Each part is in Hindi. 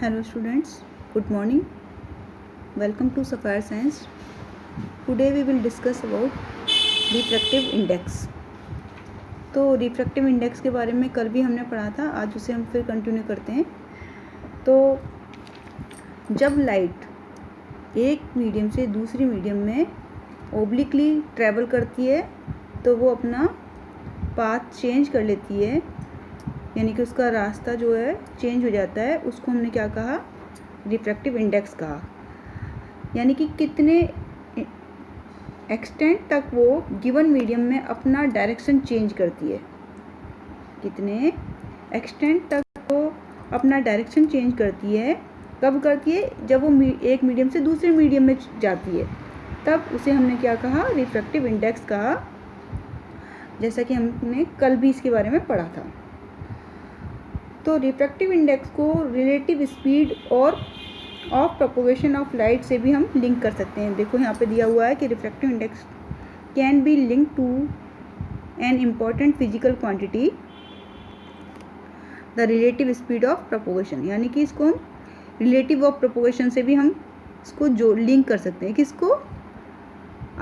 Hello students, good morning. Welcome to Sapphire Science. Today we will discuss about refractive index. तो रिफ्रैक्टिव इंडेक्स के बारे में कल भी हमने पढ़ा था, आज उसे हम फिर कंटिन्यू करते हैं। तो जब लाइट एक मीडियम से दूसरी मीडियम में ओब्लिकली ट्रैवल करती है तो वो अपना पाथ चेंज कर लेती है, यानी कि उसका रास्ता जो है चेंज हो जाता है। उसको हमने क्या कहा? रिफ्रैक्टिव इंडेक्स कहा। यानी कि कितने एक्सटेंट तक वो गिवन मीडियम में अपना डायरेक्शन चेंज करती है, कितने एक्सटेंट तक वो अपना डायरेक्शन चेंज करती है। कब करती है? जब वो एक मीडियम से दूसरे मीडियम में जाती है, तब उसे हमने क्या कहा? रिफ्रैक्टिव इंडेक्स कहा, जैसा कि हमने कल भी इसके बारे में पढ़ा था। तो रिफ्रैक्टिव इंडेक्स को रिलेटिव स्पीड और ऑफ प्रोपोगेशन ऑफ लाइट से भी हम लिंक कर सकते हैं। देखो यहाँ पे दिया हुआ है कि refractive index can be link to an important physical quantity the relative speed of propagation, यानी कि इसको हम रिलेटिव ऑफ प्रोपोगेशन से भी हम इसको जो लिंक कर सकते हैं। किसको?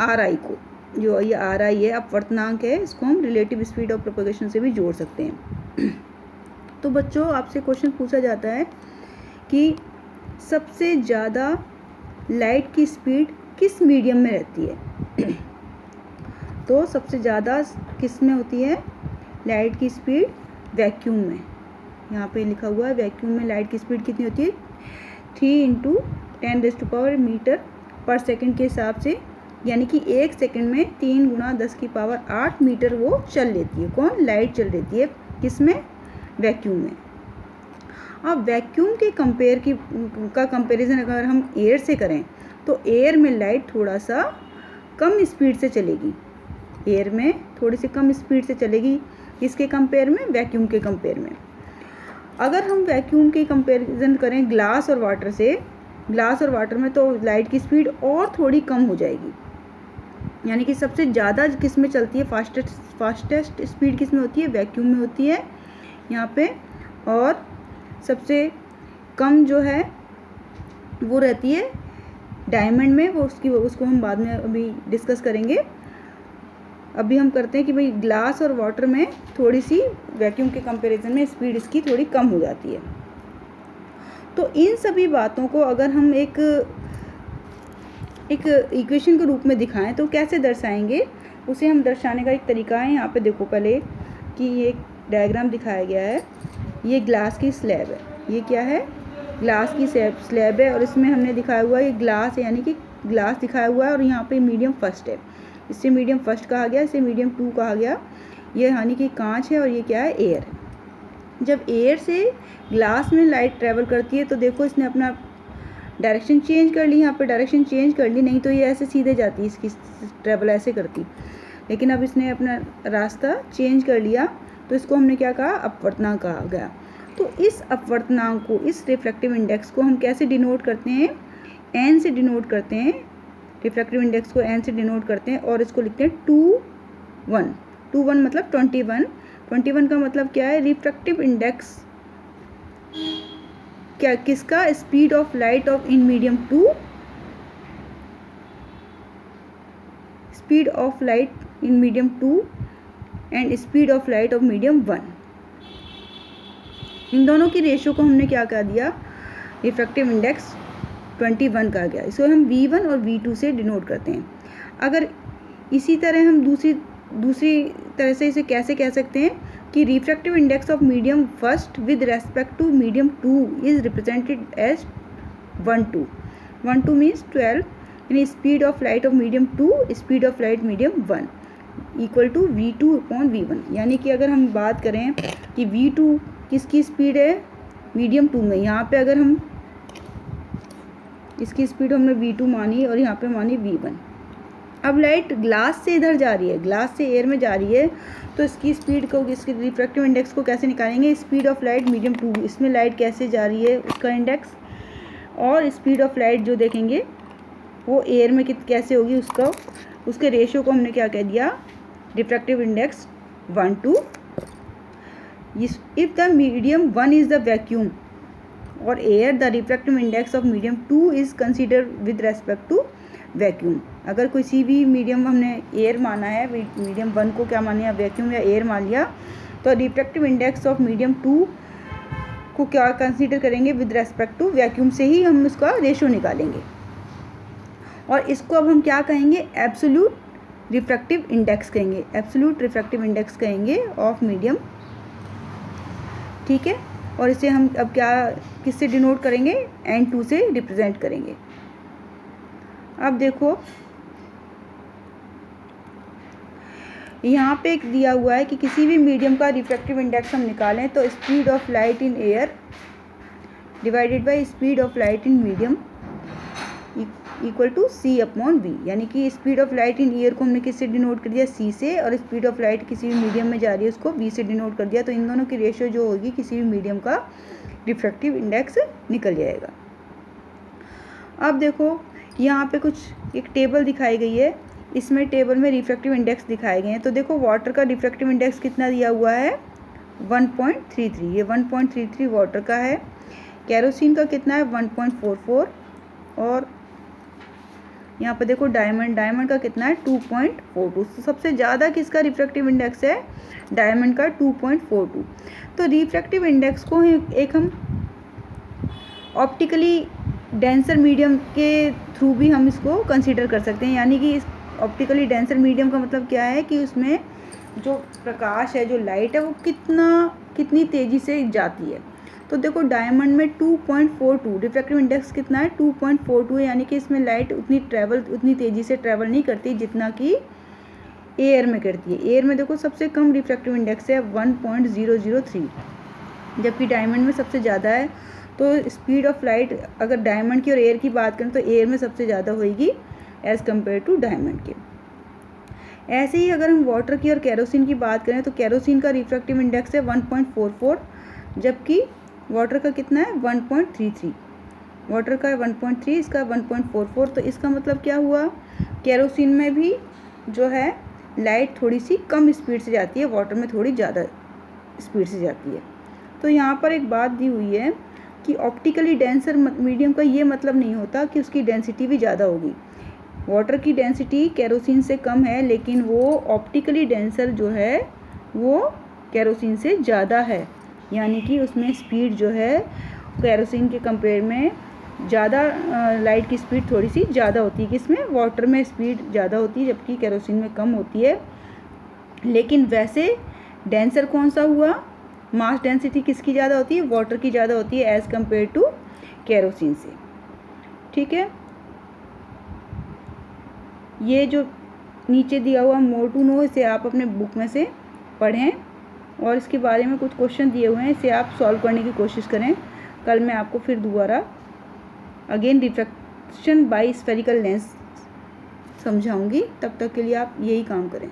आर आई को। जो ये आर आई है, अपवर्तनांक है, इसको हम रिलेटिव स्पीड ऑफ प्रोपोगेशन से भी जोड़ सकते हैं। तो बच्चों, आपसे क्वेश्चन पूछा जाता है कि सबसे ज़्यादा लाइट की स्पीड किस मीडियम में रहती है? तो सबसे ज़्यादा किस में होती है लाइट की स्पीड? वैक्यूम में। यहाँ पे लिखा हुआ है वैक्यूम में लाइट की स्पीड कितनी होती है? 3 × 10⁻⁷ मीटर पर सेकंड के हिसाब से, यानी कि एक सेकंड में 3 × 10⁸ मीटर वो चल लेती है। कौन? लाइट चल लेती है। किसमें? वैक्यूम में। अब वैक्यूम के कंपैरिजन अगर हम एयर से करें तो एयर में लाइट थोड़ा सा कम स्पीड से चलेगी। एयर में थोड़ी सी कम स्पीड से चलेगी। इसके कंपेयर में? वैक्यूम के कंपेयर में। अगर हम वैक्यूम के कंपैरिजन करें ग्लास और वाटर से, ग्लास और वाटर में तो लाइट की स्पीड और थोड़ी कम हो जाएगी। यानी कि सबसे ज़्यादा किस में चलती है? फास्टेस्ट स्पीड किस में होती है? वैक्यूम में होती है यहाँ पे। और सबसे कम जो है वो रहती है डायमंड में। उसको हम बाद में अभी डिस्कस करेंगे। अभी हम करते हैं कि भाई ग्लास और वाटर में थोड़ी सी वैक्यूम के कंपैरिजन में स्पीड इसकी थोड़ी कम हो जाती है। तो इन सभी बातों को अगर हम एक इक्वेशन के रूप में दिखाएं तो कैसे दर्शाएंगे? उसे हम दर्शाने का एक तरीका है। यहाँ पे देखो पहले कि ये डायग्राम दिखाया गया है। ये ग्लास की स्लैब है। ये क्या है? ग्लास की स्लैब है, और इसमें हमने दिखाया हुआ है ये ग्लास है, यानी कि ग्लास दिखाया हुआ है। और यहाँ पे मीडियम फर्स्ट है, इससे मीडियम फर्स्ट कहा गया, इसे मीडियम 2 कहा गया। ये यानी कि कांच है, और ये क्या है? एयर है। जब एयर से ग्लास में लाइट ट्रेवल करती है तो देखो इसने अपना डायरेक्शन चेंज कर ली। यहाँ पे डायरेक्शन चेंज कर ली, नहीं तो ये ऐसे सीधे जाती, इसकी ट्रेवल ऐसे करती। लेकिन अब इसने अपना रास्ता चेंज कर लिया, तो इसको हमने क्या कहा? अपवर्तनांक कहा गया। तो इस अपवर्तनांक को, इस रिफ्रैक्टिव इंडेक्स को हम कैसे डिनोट करते हैं? एन से डिनोट करते हैं। रिफ्रैक्टिव इंडेक्स को एन से डिनोट करते हैं, और इसको लिखते हैं 21। 21 मतलब 21। 21 का मतलब क्या है? रिफ्रैक्टिव इंडेक्स क्या? किसका? Speed of light of in medium 2, speed of light in medium 2 and speed of light of medium 1। इन दोनों की रेशियो को हमने क्या कह दिया? रिफ्रैक्टिव इंडेक्स 21 कहा गया। इसको हम V1 और V2 से डिनोट करते हैं। अगर इसी तरह हम दूसरी तरह से इसे कैसे कह सकते हैं कि refractive index of medium first with respect to medium 2 is represented as 12। 12 means 12, यानी speed of light of medium 2, speed of light medium 1 equal to V2/V1। यानी कि अगर हम बात करें कि V2 किसकी स्पीड है? मीडियम 2 में। यहाँ पे अगर हम इसकी स्पीड हमने V2 मानी और यहाँ पे मानी V1। अब लाइट ग्लास से इधर जा रही है, ग्लास से एयर में जा रही है, तो इसकी स्पीड को, इसके रिफ्रैक्टिव इंडेक्स को कैसे निकालेंगे? स्पीड ऑफ लाइट मीडियम 2, इसमें लाइट कैसे जा रही है उसका इंडेक्स, और स्पीड ऑफ लाइट जो देखेंगे वो एयर में कैसे होगी उसका, उसके रेशियो को हमने क्या कह दिया? Refractive index 1 to। If the medium 1 is the vacuum और air the refractive index of medium 2 is consider with respect to vacuum. अगर किसी भी मीडियम हमने एयर माना है, मीडियम 1 को क्या मान लिया, वैक्यूम या एयर मान लिया, तो रिफ्रैक्टिव इंडेक्स ऑफ मीडियम 2 को क्या कंसीडर करेंगे, विद रेस्पेक्ट टू वैक्यूम से ही हम उसका रेशो निकालेंगे। और इसको अब हम क्या कहेंगे, एब्सोल्यूट रिफ्रैक्टिव इंडेक्स कहेंगे, एब्सोल्यूट रिफ्रैक्टिव इंडेक्स कहेंगे ऑफ मीडियम। ठीक है, और इसे हम अब क्या किससे डिनोट करेंगे, N2 से रिप्रेजेंट करेंगे। अब देखो यहाँ पे एक दिया हुआ है कि किसी भी मीडियम का रिफ्रैक्टिव इंडेक्स हम निकालें तो speed of light in air divided by speed of light in medium equal to C/V, यानी कि speed of light in air को हमने किससे डिनोट कर दिया, C से, और स्पीड ऑफ लाइट किसी भी मीडियम में जा रही है उसको V से डिनोट कर दिया। तो इन दोनों की रेशियो जो होगी किसी भी मीडियम का रिफ्रैक्टिव इंडेक्स निकल जाएगा। अब देखो यहाँ पे कुछ एक टेबल दिखाई गई है, इसमें टेबल में रिफ्रैक्टिव इंडेक्स दिखाए गए हैं। तो देखो वाटर का रिफ्रैक्टिव इंडेक्स कितना दिया हुआ है, 1.33, ये 1.33 वाटर का है। केरोसिन का कितना है, 1.44, और यहाँ पर देखो डायमंड का कितना है, 2.42। तो सबसे ज़्यादा किसका रिफ्रैक्टिव इंडेक्स है, डायमंड का 2.42। तो रिफ्रैक्टिव इंडेक्स को एक हम ऑप्टिकली डेंसर मीडियम के थ्रू भी हम इसको कंसीडर कर सकते हैं। यानी कि इस ऑप्टिकली डेंसर मीडियम का मतलब क्या है कि उसमें जो प्रकाश है, जो लाइट है, वो कितनी तेज़ी से जाती है। तो देखो डायमंड में 2.42 रिफ्रैक्टिव इंडेक्स कितना है, 2.42 है, यानी कि इसमें लाइट उतनी तेज़ी से ट्रैवल नहीं करती जितना कि एयर में करती है। एयर में देखो सबसे कम रिफ्रैक्टिव इंडेक्स है 1.003, जबकि डायमंड में सबसे ज़्यादा है। तो स्पीड ऑफ लाइट अगर डायमंड की और एयर की बात करें तो एयर में सबसे ज़्यादा होगी एज़ कम्पेयर टू डायमंड के। ऐसे ही अगर हम वाटर की और केरोसिन की बात करें तो केरोसिन का रिफ्रैक्टिव इंडेक्स है 1.44, जबकि वाटर का कितना है, 1.33। वाटर का 1.3, इसका 1.44। तो इसका मतलब क्या हुआ, केरोसिन में भी जो है लाइट थोड़ी सी कम स्पीड से जाती है, वाटर में थोड़ी ज़्यादा स्पीड से जाती है। तो यहाँ पर एक बात दी हुई है कि ऑप्टिकली डेंसर मीडियम का ये मतलब नहीं होता कि उसकी डेंसिटी भी ज़्यादा होगी। वाटर की डेंसिटी केरोसिन से कम है, लेकिन वो ऑप्टिकली डेंसर जो है वो केरोसिन से ज़्यादा है, यानी कि उसमें स्पीड जो है केरोसिन के कंपेयर में ज़्यादा, लाइट की स्पीड थोड़ी सी ज़्यादा होती है। किसमें, वाटर में स्पीड ज़्यादा होती है जबकि केरोसिन में कम होती है। लेकिन वैसे डेंसर कौन सा हुआ, मास डेंसिटी किसकी ज़्यादा होती है, वाटर की ज़्यादा होती है एज़ कम्पेयर टू केरोसिन से। ठीक है, ये जो नीचे दिया हुआ मोर टू नो, इसे आप अपने बुक में से पढ़ें और इसके बारे में कुछ क्वेश्चन दिए हुए हैं, इसे आप सॉल्व करने की कोशिश करें। कल मैं आपको फिर दोबारा again refraction by spherical lens समझाऊंगी, तब तक के लिए आप यही काम करें।